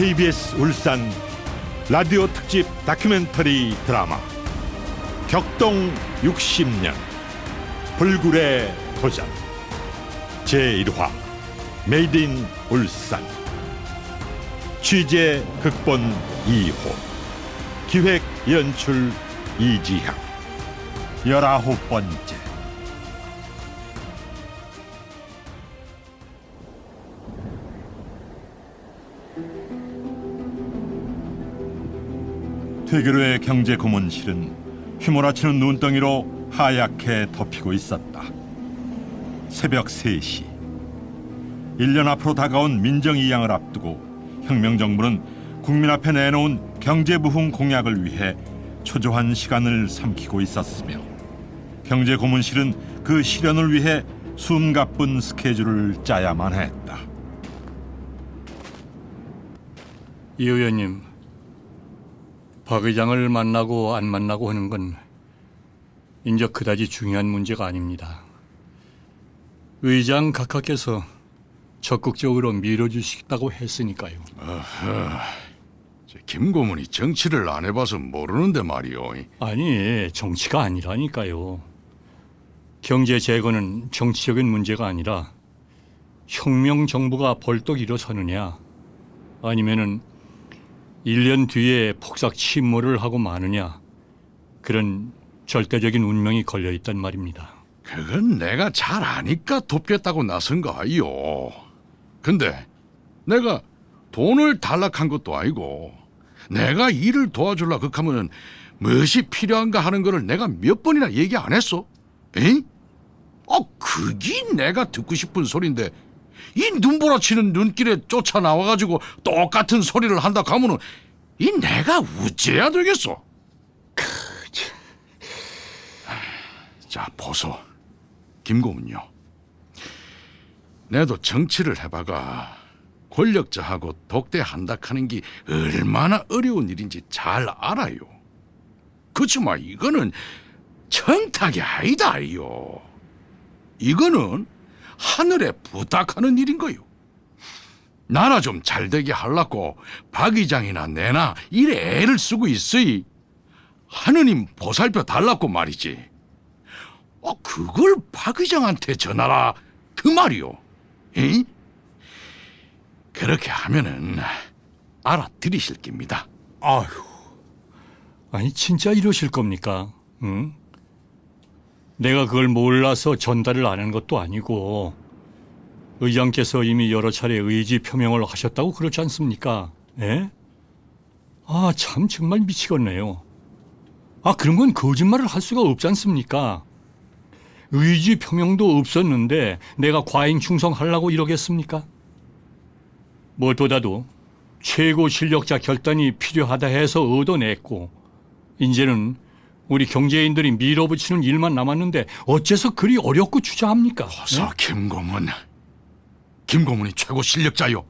KBS 울산 라디오 특집 다큐멘터리 드라마 격동 60년 불굴의 도전 제1화 메이드 인 울산. 취재 극본 이호, 기획 연출 이지향. 19번째. 퇴계로의 경제고문실은 휘몰아치는 눈덩이로 하얗게 덮이고 있었다. 새벽 3시. 1년 앞으로 다가온 민정이양을 앞두고 혁명정부는 국민 앞에 내놓은 경제부흥 공약을 위해 초조한 시간을 삼키고 있었으며 경제고문실은 그 실현을 위해 숨가쁜 스케줄을 짜야만 했다. 이 의원님, 박 의장을 만나고 안 만나고 하는 건 이제 그다지 중요한 문제가 아닙니다. 의장 각하께서 적극적으로 밀어주시겠다고 했으니까요. 김 고문이 정치를 안 해봐서 모르는데 말이오. 아니, 정치가 아니라니까요. 경제 재건은 정치적인 문제가 아니라 혁명 정부가 벌떡 일어서느냐 아니면은 1년 뒤에 폭삭 침몰을 하고 마느냐, 그런 절대적인 운명이 걸려있단 말입니다. 그건 내가 잘 아니까 돕겠다고 나선 거 아이요. 근데 내가 돈을 달락한 것도 아니고 내가 일을 도와줄라 극하면은 무엇이 필요한가 하는 거를 내가 몇 번이나 얘기 안 했어? 에? 그게 내가 듣고 싶은 소린데 이 눈보라치는 눈길에 쫓아 나와가지고 똑같은 소리를 한다 하면은 이 내가 우째야 되겠어. 자, 보소. 김고문요. 내도 정치를 해봐가 권력자하고 독대한다 하는 게 얼마나 어려운 일인지 잘 알아요. 그치만 이거는 청탁이 아니다 이요. 이거는 하늘에 부탁하는 일인 거요. 나라 좀 잘되게 하려고 박 의장이나 내나 일에 애를 쓰고 있으이 하느님 보살펴 달라고 말이지. 그걸 박 의장한테 전하라 그 말이요. 에? 그렇게 하면은 알아들이실 겁니다. 아휴, 아니 진짜 이러실 겁니까? 응? 내가 그걸 몰라서 전달을 안 한 것도 아니고 의장께서 이미 여러 차례 의지 표명을 하셨다고 그렇지 않습니까? 예? 참 정말 미치겠네요. 그런 건 거짓말을 할 수가 없지 않습니까? 의지 표명도 없었는데 내가 과잉 충성하려고 이러겠습니까? 무엇보다도 최고 실력자 결단이 필요하다 해서 얻어냈고 이제는 우리 경제인들이 밀어붙이는 일만 남았는데 어째서 그리 어렵고 추잡합니까? 어서 네? 김고문이 최고 실력자요.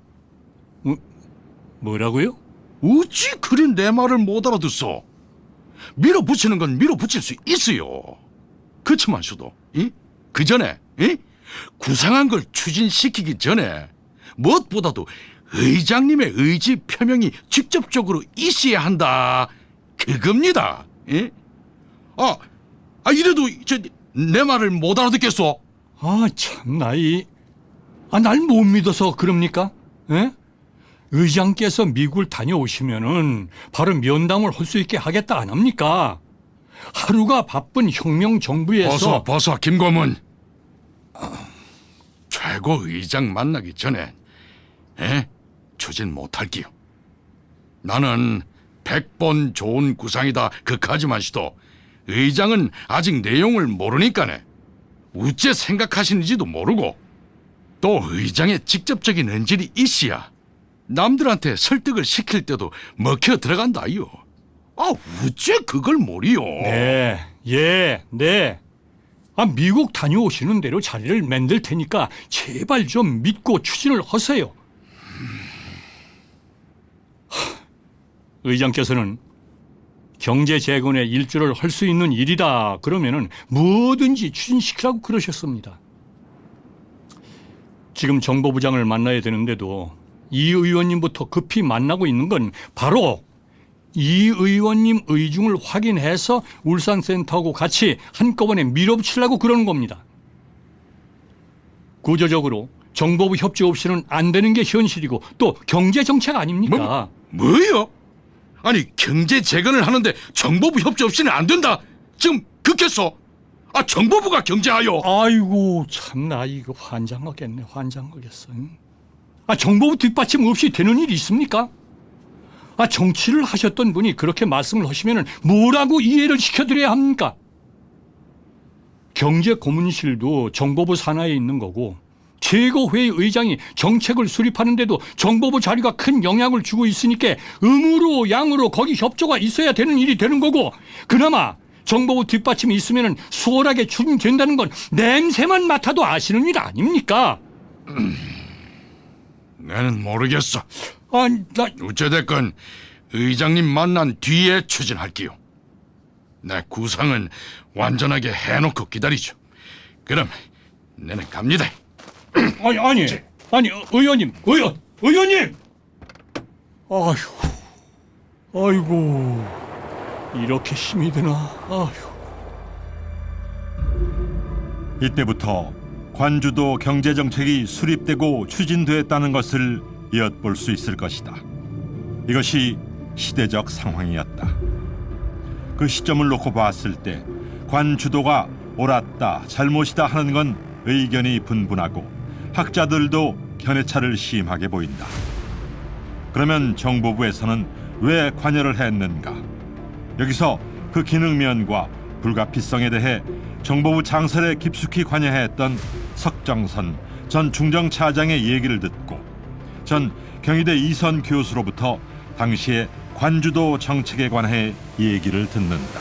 뭐라고요? 어찌 그리 내 말을 못 알아듣소? 밀어붙이는 건 밀어붙일 수 있어요. 그렇지만 수도 그 전에 구상한 걸 추진시키기 전에 무엇보다도 의장님의 의지 표명이 직접적으로 있어야 한다 그겁니다. 이래도 내 말을 못 알아듣겠소? 참나 날 못 믿어서 그럽니까? 예? 의장께서 미국을 다녀오시면은 바로 면담을 할 수 있게 하겠다 안 합니까? 하루가 바쁜 혁명 정부에서 벗어 김고문. 최고 의장 만나기 전에 추진 못할게요. 나는 100번 좋은 구상이다 극하지만 시도 의장은 아직 내용을 모르니까네 우째 생각하시는지도 모르고 또 의장의 직접적인 언질이 있어야 남들한테 설득을 시킬 때도 먹혀 들어간다요. 우째 그걸 모르요. 네. 미국 다녀오시는 대로 자리를 만들 테니까 제발 좀 믿고 추진을 하세요. 의장께서는 경제 재건의 일조를 할 수 있는 일이다 그러면은 뭐든지 추진시키라고 그러셨습니다. 지금 정보부장을 만나야 되는데도 이 의원님부터 급히 만나고 있는 건 바로 이 의원님 의중을 확인해서 울산센터하고 같이 한꺼번에 밀어붙이려고 그러는 겁니다. 구조적으로 정보부 협조 없이는 안 되는 게 현실이고 또 경제 정책 아닙니까? 뭐요? 아니 경제 재건을 하는데 정보부 협조 없이는 안 된다. 지금 그겠어? 아 정보부가 경제하요. 아이고 참나 이거 환장하겠네. 환장하겠어. 응? 아 정보부 뒷받침 없이 되는 일이 있습니까? 아 정치를 하셨던 분이 그렇게 말씀을 하시면은 뭐라고 이해를 시켜드려야 합니까? 경제고문실도 정보부 산하에 있는 거고 최고회의 의장이 정책을 수립하는데도 정보부 자료가 큰 영향을 주고 있으니까 음으로 양으로 거기 협조가 있어야 되는 일이 되는 거고 그나마 정보부 뒷받침이 있으면 수월하게 추진된다는 건 냄새만 맡아도 아시는 일 아닙니까? 나는 모르겠어. 아니, 어찌됐건 의장님 만난 뒤에 추진할게요. 내 구상은 완전하게 해놓고 기다리죠. 그럼 나는 갑니다. 아니, 의원님! 아이고, 이렇게 힘이 드나, 아휴. 이때부터 관주도 경제정책이 수립되고 추진되었다는 것을 엿볼 수 있을 것이다. 이것이 시대적 상황이었다. 그 시점을 놓고 봤을 때 관주도가 옳았다, 잘못이다 하는 건 의견이 분분하고 학자들도 견해차를 심하게 보인다. 그러면 정보부에서는 왜 관여를 했는가? 여기서 그 기능면과 불가피성에 대해 정보부 장설에 깊숙이 관여했던 석정선 전 중정차장의 얘기를 듣고 전 경희대 이선 교수로부터 당시의 관주도 정책에 관해 얘기를 듣는다.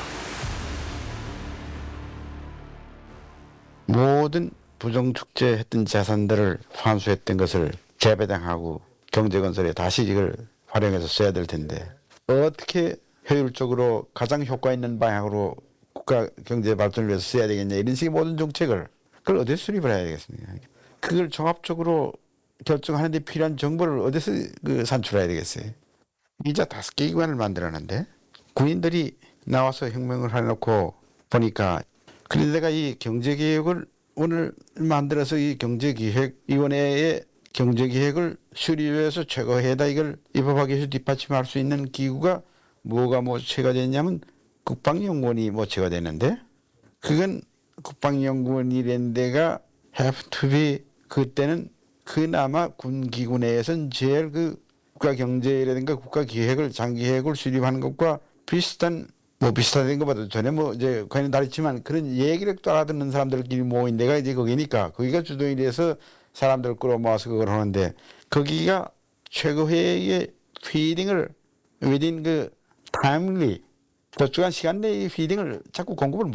모든 부정축제했던 재산들을 환수했던 것을 재배당하고 경제건설에 다시 이걸 활용해서 써야 될 텐데 어떻게 효율적으로 가장 효과 있는 방향으로 국가 경제 발전을 위해서 써야 되겠냐 이런 식의 모든 정책을 그걸 어디서 수립을 해야 되겠습니까? 그걸 종합적으로 결정하는 데 필요한 정보를 어디서 산출해야 되겠어요? 이자 5개 기관을 만들었는데 군인들이 나와서 혁명을 해놓고 보니까 그래서 내가 이 경제개혁을 오늘 만들어서 이 경제기획위원회의 경제기획을 수립해서 최고회에다 이걸 입법하기 위해서 뒷받침할 수 있는 기구가 뭐가 모체가 됐냐면 국방연구원이 모체가 되는데 그건 국방연구원이라는 데가 have to be 그때는 그나마 군기구 내에서는 제일 그 국가경제라든가 국가기획을 장기계획을 수립하는 것과 비슷한 비슷하다는 것보다 전에 이제 관련 다르지만 그런 얘기를 따라듣는 사람들끼리 모인 데가 이제 거기니까 거기가 주도이 돼서 사람들 끌어모아서 그걸 하는데 거기가 최고회의 피딩을 within 그 timely 적절한 시간 내에 피딩을 자꾸 공급을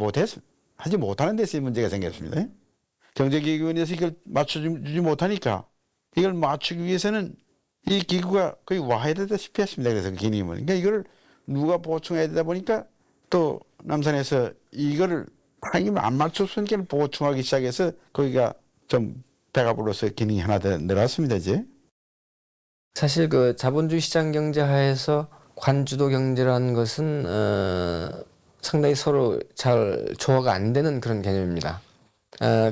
하지 못하는 데서 문제가 생겼습니다. 경제기획위원회에서 이걸 맞춰주지 못하니까 이걸 맞추기 위해서는 이 기구가 거의 와해되다시피 했습니다. 그래서 기능은 그러니까 이걸 누가 보충해야 되다 보니까 또 남산에서 이거를 타임을 안 맞췄으니까 보충하기 시작해서 거기가 좀 배가 불러서 기능이 하나 더 늘었습니다. 이제 사실 그 자본주의 시장 경제 하에서 관주도 경제라는 것은 상당히 서로 잘 조화가 안 되는 그런 개념입니다.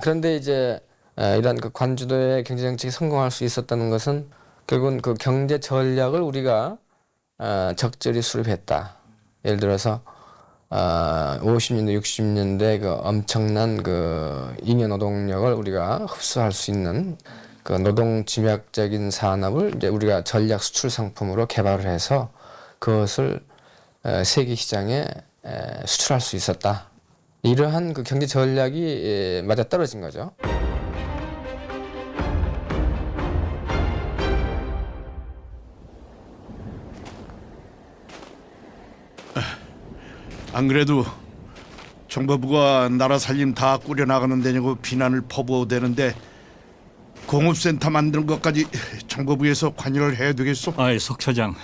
그런데 이제 이러한 그 관주도의 경제 정책이 성공할 수 있었다는 것은 결국은 그 경제 전략을 우리가 적절히 수립했다. 예를 들어서 50년대, 60년대 그 엄청난 그 잉여 노동력을 우리가 흡수할 수 있는 그 노동 집약적인 산업을 이제 우리가 전략 수출 상품으로 개발을 해서 그것을 세계 시장에 수출할 수 있었다. 이러한 그 경제 전략이 맞아떨어진 거죠. 안 그래도 정보부가 나라 살림 다 꾸려나가는 데냐고 비난을 퍼부어대는데 공업센터 만드는 것까지 정보부에서 관여를 해야 되겠어? 아이 석 차장,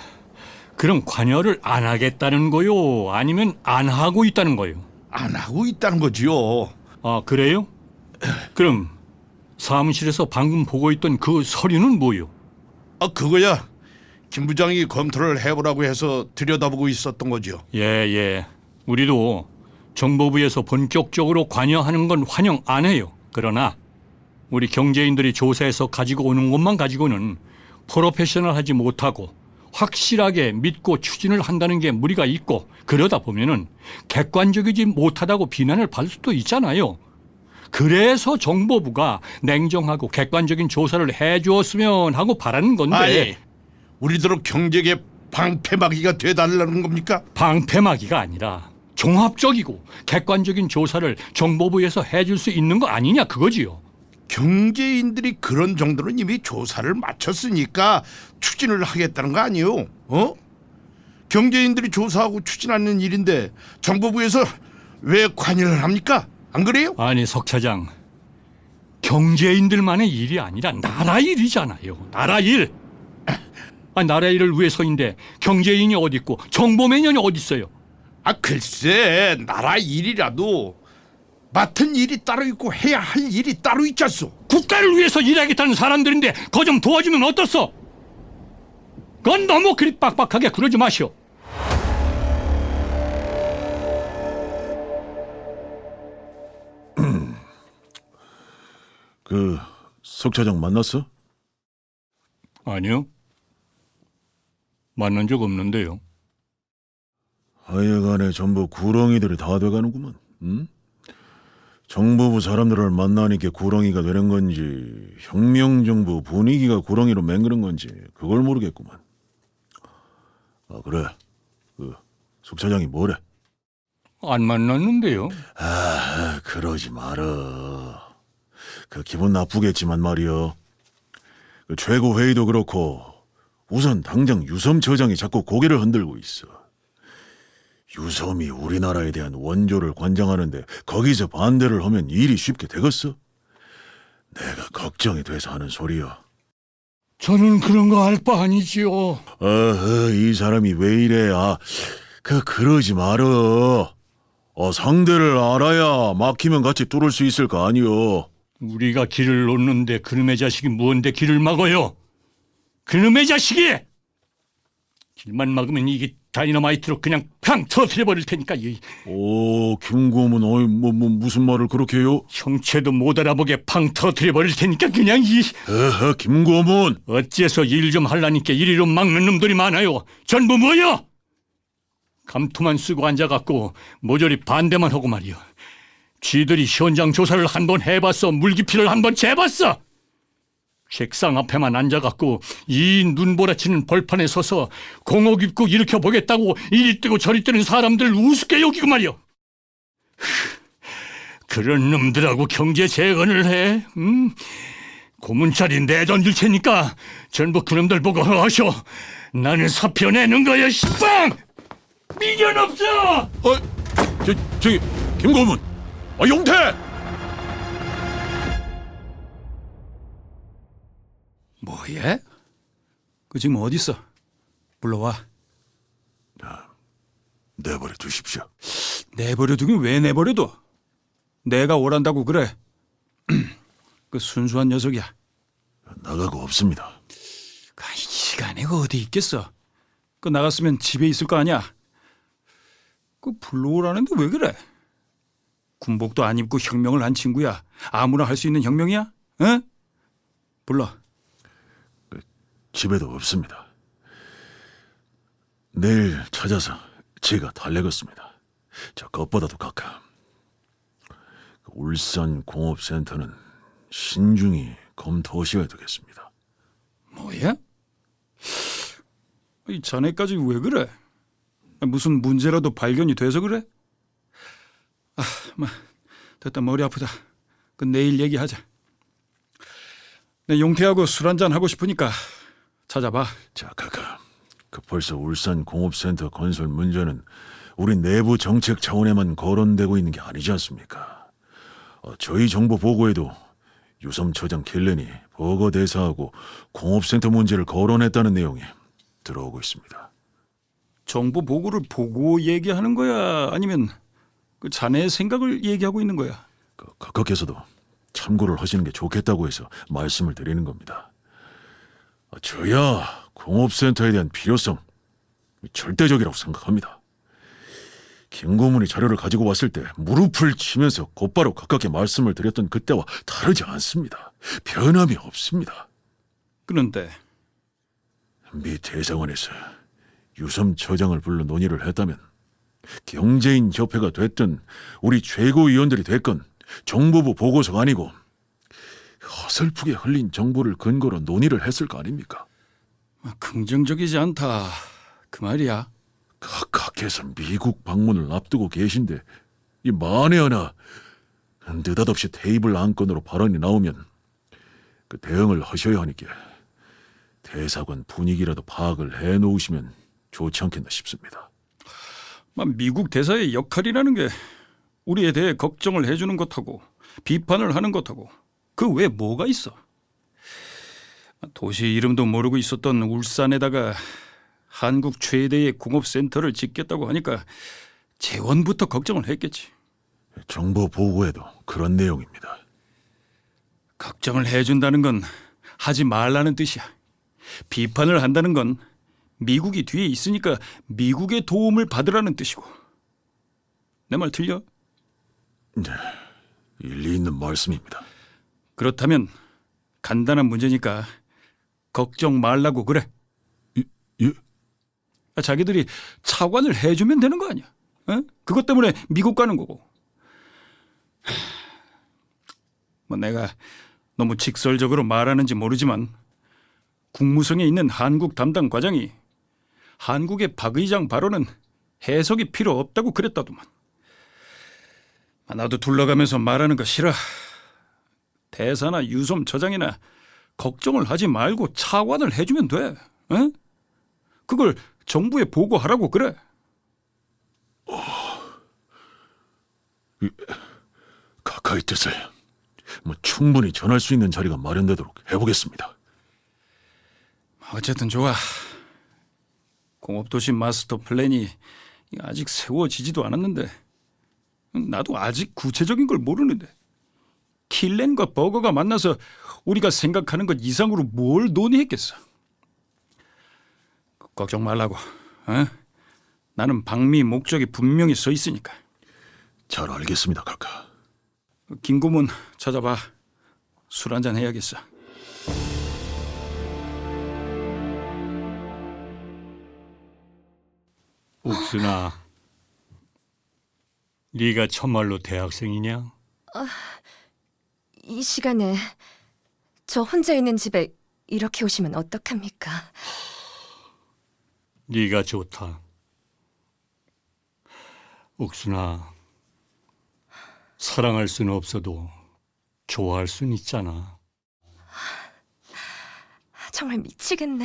그럼 관여를 안 하겠다는 거요? 아니면 안 하고 있다는 거요? 안 하고 있다는 거지요. 아 그래요? 그럼 사무실에서 방금 보고 있던 그 서류는 뭐요? 그거야. 김 부장이 검토를 해보라고 해서 들여다보고 있었던 거죠. 예. 우리도 정보부에서 본격적으로 관여하는 건 환영 안 해요. 그러나 우리 경제인들이 조사해서 가지고 오는 것만 가지고는 프로페셔널하지 못하고 확실하게 믿고 추진을 한다는 게 무리가 있고, 그러다 보면은 객관적이지 못하다고 비난을 받을 수도 있잖아요. 그래서 정보부가 냉정하고 객관적인 조사를 해주었으면 하고 바라는 건데. 아니, 우리대로 경제계 방패막이가 돼달라는 겁니까? 방패막이가 아니라 종합적이고 객관적인 조사를 정보부에서 해줄 수 있는 거 아니냐 그거지요. 경제인들이 그런 정도는 이미 조사를 마쳤으니까 추진을 하겠다는 거 아니에요? 경제인들이 조사하고 추진하는 일인데 정보부에서 왜 관여를 합니까? 안 그래요? 아니 석 차장, 경제인들만의 일이 아니라 나라 일이잖아요. 나라 일. 나라 일을 위해서인데 경제인이 어디 있고 정보매년이 어디 있어요? 글쎄, 나라 일이라도 맡은 일이 따로 있고 해야 할 일이 따로 있잖소. 국가를 위해서 일하겠다는 사람들인데 그거 좀 도와주면 어떻소? 그건 너무 그리 빡빡하게 그러지 마시오. 석 차장 만났어? 아니요. 만난 적 없는데요. 하여간에 전부 구렁이들이 다 돼가는구만. 응? 정보부 사람들을 만나니까 구렁이가 되는 건지 혁명정부 분위기가 구렁이로 맹그는 건지 그걸 모르겠구만. 그래. 석 차장이 뭐래? 안 만났는데요. 그러지 마라. 기분 나쁘겠지만 말이여. 최고회의도 그렇고 우선 당장 유섬 처장이 자꾸 고개를 흔들고 있어. 유섬이 우리나라에 대한 원조를 관장하는데 거기서 반대를 하면 일이 쉽게 되겠어? 내가 걱정이 돼서 하는 소리야. 저는 그런 거 알 바 아니지요. 이 사람이 왜 이래? 그러지 말어. 상대를 알아야 막히면 같이 뚫을 수 있을 거 아니여. 우리가 길을 놓는데 그놈의 자식이 뭔데 길을 막아요? 그놈의 자식이! 길만 막으면 이게 다이너마이트로 그냥 팡 터뜨려버릴 테니까. 김고문, 무슨 말을 그렇게 해요? 형체도 못 알아보게 팡 터뜨려버릴 테니까 그냥 김고문! 어째서 일 좀 하려니까 이리로 막는 놈들이 많아요. 전부 뭐야? 감투만 쓰고 앉아갖고 모조리 반대만 하고 말이야. 쥐들이 현장 조사를 한 번 해봤어. 물기피를 한 번 재봤어. 책상 앞에만 앉아갖고 이 눈보라치는 벌판에 서서 공옥 입고 일으켜보겠다고 이리 뜨고 저리 뜨는 사람들 우습게 여기고 말이야. 그런 놈들하고 경제 재건을 해? 고문차리 내던질 테니까 전부 그놈들 보고 하셔. 나는 사표 내는 거야. 시빵! 미련 없어! 저기 김고문! 용태! 뭐예? 지금 어디 있어? 불러와. 내버려 두십시오. 내버려두긴 왜 내버려둬? 내가 오란다고 그래. 순수한 녀석이야. 나가고 없습니다. 이 시간에 어디 있겠어? 나갔으면 집에 있을 거 아니야. 불러오라는데 왜 그래? 군복도 안 입고 혁명을 한 친구야. 아무나 할 수 있는 혁명이야? 응? 불러. 집에도 없습니다. 내일 찾아서 제가 달래겠습니다. 그것보다도 가까운 울산 공업센터는 신중히 검토하셔야 되겠습니다. 뭐야? 자네까지 왜 그래? 무슨 문제라도 발견이 돼서 그래? 됐다, 머리 아프다. 내일 얘기하자. 내 용태하고 술 한잔 하고 싶으니까 찾아봐. 벌써 울산 공업센터 건설 문제는 우리 내부 정책 차원에만 거론되고 있는 게 아니지 않습니까? 저희 정보 보고에도 유섬 처장 켈렌이 버거 대사하고 공업센터 문제를 거론했다는 내용이 들어오고 있습니다. 정보 보고를 보고 얘기하는 거야? 아니면 자네의 생각을 얘기하고 있는 거야? 각하께서도 참고를 하시는 게 좋겠다고 해서 말씀을 드리는 겁니다. 저야 공업센터에 대한 필요성 절대적이라고 생각합니다. 김 고문이 자료를 가지고 왔을 때 무릎을 치면서 곧바로 가깝게 말씀을 드렸던 그때와 다르지 않습니다. 변함이 없습니다. 그런데 미 대사관에서 유섬 처장을 불러 논의를 했다면 경제인 협회가 됐든 우리 최고위원들이 됐건 정보부 보고서가 아니고 허슬프게 흘린 정보를 근거로 논의를 했을 거 아닙니까? 긍정적이지 않다 그 말이야. 각하께서 미국 방문을 앞두고 계신데 이 만에 하나 느닷없이 테이블 안건으로 발언이 나오면 그 대응을 하셔야 하니까 대사관 분위기라도 파악을 해놓으시면 좋지 않겠나 싶습니다. 미국 대사의 역할이라는 게 우리에 대해 걱정을 해주는 것하고 비판을 하는 것하고 그 외에 뭐가 있어? 도시 이름도 모르고 있었던 울산에다가 한국 최대의 공업센터를 짓겠다고 하니까 재원부터 걱정을 했겠지. 정보 보고에도 그런 내용입니다. 걱정을 해준다는 건 하지 말라는 뜻이야. 비판을 한다는 건 미국이 뒤에 있으니까 미국의 도움을 받으라는 뜻이고. 내 말 틀려? 네, 일리 있는 말씀입니다. 그렇다면 간단한 문제니까 걱정 말라고 그래. 예? 자기들이 차관을 해주면 되는 거 아니야? 어? 그것 때문에 미국 가는 거고. 뭐 내가 너무 직설적으로 말하는지 모르지만 국무성에 있는 한국 담당 과장이 한국의 박 의장 발언은 해석이 필요 없다고 그랬다더만. 나도 둘러가면서 말하는 거 싫어. 대사나 유섬 처장이나 걱정을 하지 말고 차관을 해주면 돼. 어? 그걸 정부에 보고하라고 그래. 각하의 뜻을 충분히 전할 수 있는 자리가 마련되도록 해보겠습니다. 어쨌든 좋아. 공업도시 마스터 플랜이 아직 세워지지도 않았는데 나도 아직 구체적인 걸 모르는데 킬렌과 버거가 만나서 우리가 생각하는 것 이상으로 뭘 논의했겠어. 걱정 말라고. 어? 나는 방미 목적이 분명히 써 있으니까. 잘 알겠습니다, 각하. 김 고문 찾아봐. 술 한잔 해야겠어. 옥순아, 네가 참말로 대학생이냐? 이 시간에 저 혼자 있는 집에 이렇게 오시면 어떡합니까? 네가 좋다. 옥순아, 사랑할 수는 없어도 좋아할 수는 있잖아. 정말 미치겠네.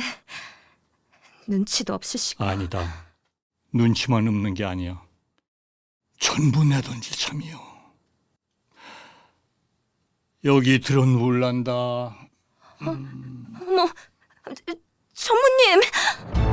눈치도 없으시고. 아니다. 눈치만 없는 게 아니야. 전부 내던지 참이요. 여기 들은 울란다. 어머, 전무님!